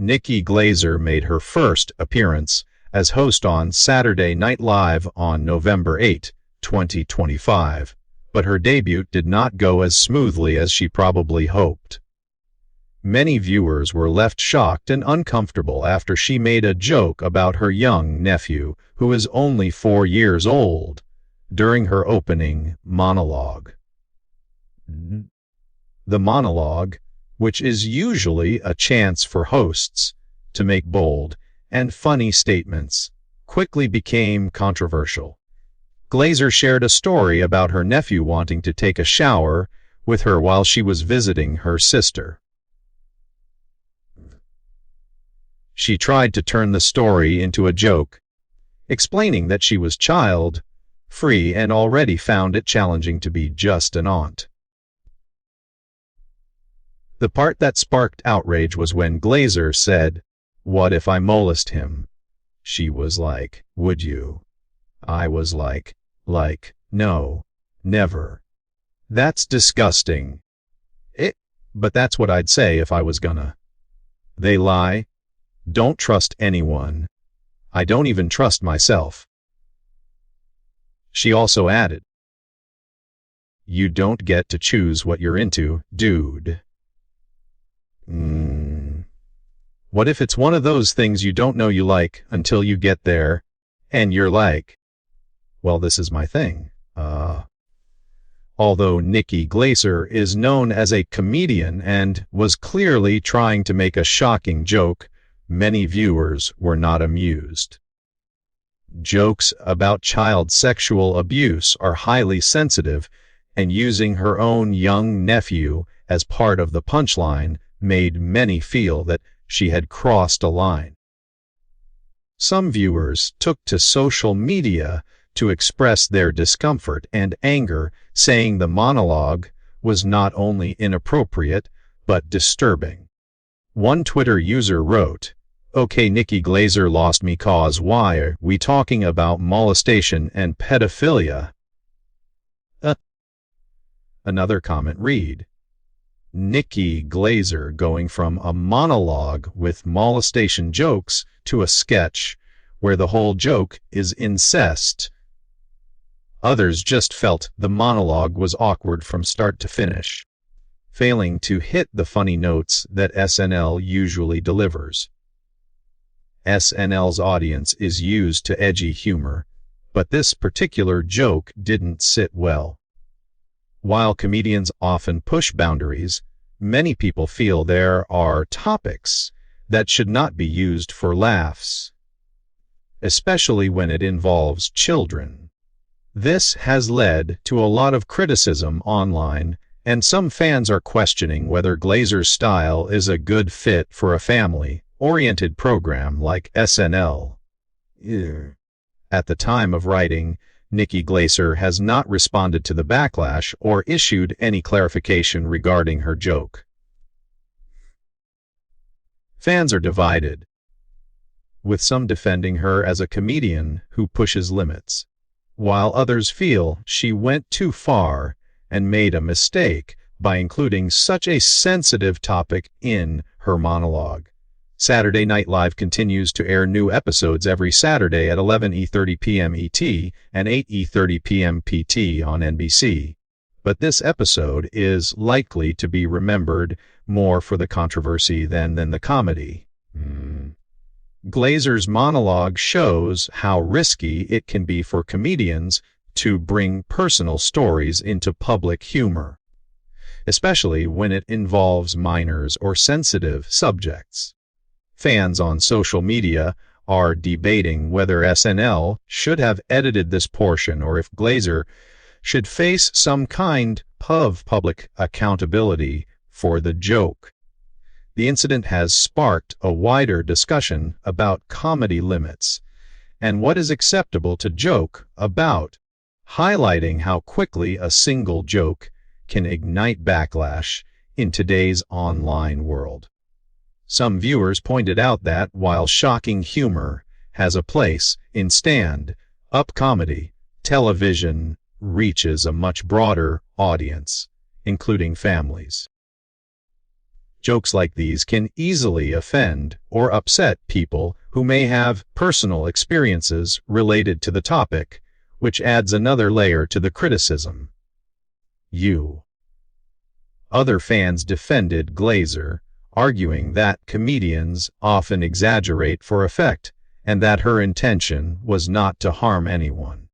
Nikki Glaser made her first appearance as host on Saturday Night Live on November 8, 2025, but her debut did not go as smoothly as she probably hoped. Many viewers were left shocked and uncomfortable after she made a joke about her young nephew, who is only 4 years old, during her opening monologue. The monologue, which is usually a chance for hosts to make bold and funny statements, quickly became controversial. Glaser shared a story about her nephew wanting to take a shower with her while she was visiting her sister. She tried to turn the story into a joke, explaining that she was child-free and already found it challenging to be just an aunt. The part that sparked outrage was when Glaser said, "What if I molest him?" She was like, "Would you?" I was like, no, never. That's disgusting. But that's what I'd say if I was gonna. They lie. Don't trust anyone. I don't even trust myself. She also added, "You don't get to choose what you're into, dude." What if it's one of those things you don't know you like until you get there, and you're like, well, this is my thing. Although Nikki Glaser is known as a comedian and was clearly trying to make a shocking joke, many viewers were not amused. Jokes about child sexual abuse are highly sensitive, and using her own young nephew as part of the punchline made many feel that she had crossed a line. Some viewers took to social media to express their discomfort and anger, saying the monologue was not only inappropriate but disturbing. One Twitter user wrote, "Okay, Nikki Glaser lost me cause why are we talking about molestation and pedophilia?" Another comment read, "Nikki Glaser going from a monologue with molestation jokes to a sketch where the whole joke is incest." Others just felt the monologue was awkward from start to finish, failing to hit the funny notes that SNL usually delivers. SNL's audience is used to edgy humor, but this particular joke didn't sit well. While comedians often push boundaries, many people feel there are topics that should not be used for laughs, especially when it involves children. This has led to a lot of criticism online, and some fans are questioning whether Glaser's style is a good fit for a family-oriented program like SNL. At the time of writing, Nikki Glaser has not responded to the backlash or issued any clarification regarding her joke. Fans are divided, with some defending her as a comedian who pushes limits, while others feel she went too far and made a mistake by including such a sensitive topic in her monologue. Saturday Night Live continues to air new episodes every Saturday at 11:30 p.m. ET and 8:30 p.m. PT on NBC. But this episode is likely to be remembered more for the controversy than the comedy. Glaser's monologue shows how risky it can be for comedians to bring personal stories into public humor, especially when it involves minors or sensitive subjects. Fans on social media are debating whether SNL should have edited this portion or if Glaser should face some kind of public accountability for the joke. The incident has sparked a wider discussion about comedy limits and what is acceptable to joke about, highlighting how quickly a single joke can ignite backlash in today's online world. Some viewers pointed out that while shocking humor has a place in stand-up comedy, television reaches a much broader audience, including families. Jokes like these can easily offend or upset people who may have personal experiences related to the topic, which adds another layer to the criticism. Other fans defended Glaser, arguing that comedians often exaggerate for effect and that her intention was not to harm anyone.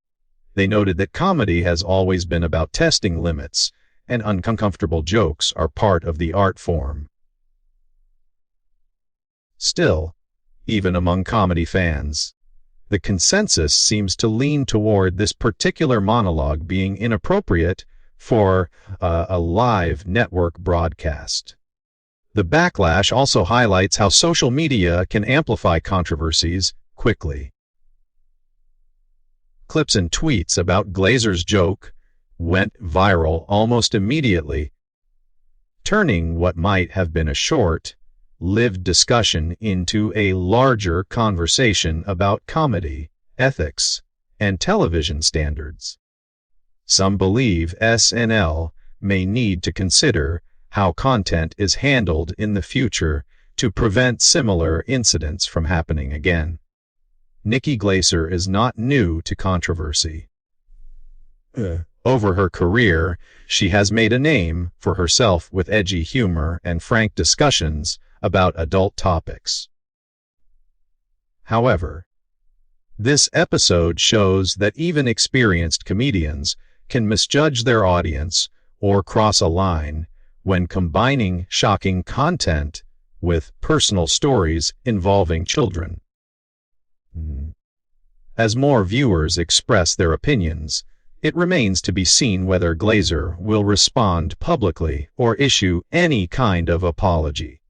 They noted that comedy has always been about testing limits, and uncomfortable jokes are part of the art form. Still, even among comedy fans, the consensus seems to lean toward this particular monologue being inappropriate for a live network broadcast. The Backlash also highlights how social media can amplify controversies quickly. Clips and tweets about Glaser's joke went viral almost immediately, turning what might have been a short-lived discussion into a larger conversation about comedy, ethics, and television standards. Some believe SNL may need to consider how content is handled in the future to prevent similar incidents from happening again. Nikki Glaser is not new to controversy. Over her career, she has made a name for herself with edgy humor and frank discussions about adult topics. However, this episode shows that even experienced comedians can misjudge their audience or cross a line when combining shocking content with personal stories involving children. As more viewers express their opinions, it remains to be seen whether Glaser will respond publicly or issue any kind of apology.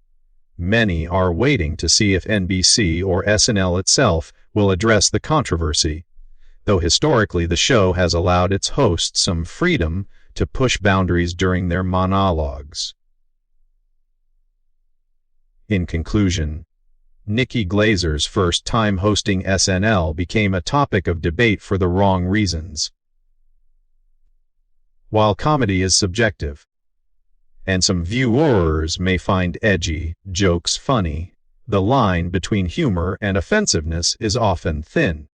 Many are waiting to see if NBC or SNL itself will address the controversy, though historically the show has allowed its hosts some freedom to push boundaries during their monologues. In conclusion, Nikki Glaser's first time hosting SNL became a topic of debate for the wrong reasons. While comedy is subjective, and some viewers may find edgy jokes funny, the line between humor and offensiveness is often thin.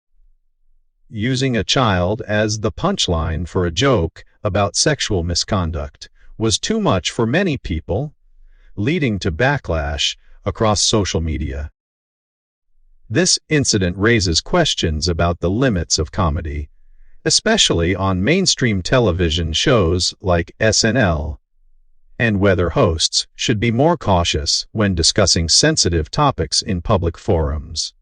Using a child as the punchline for a joke about sexual misconduct was too much for many people, leading to backlash across social media. This incident raises questions about the limits of comedy, especially on mainstream television shows like SNL, and whether hosts should be more cautious when discussing sensitive topics in public forums.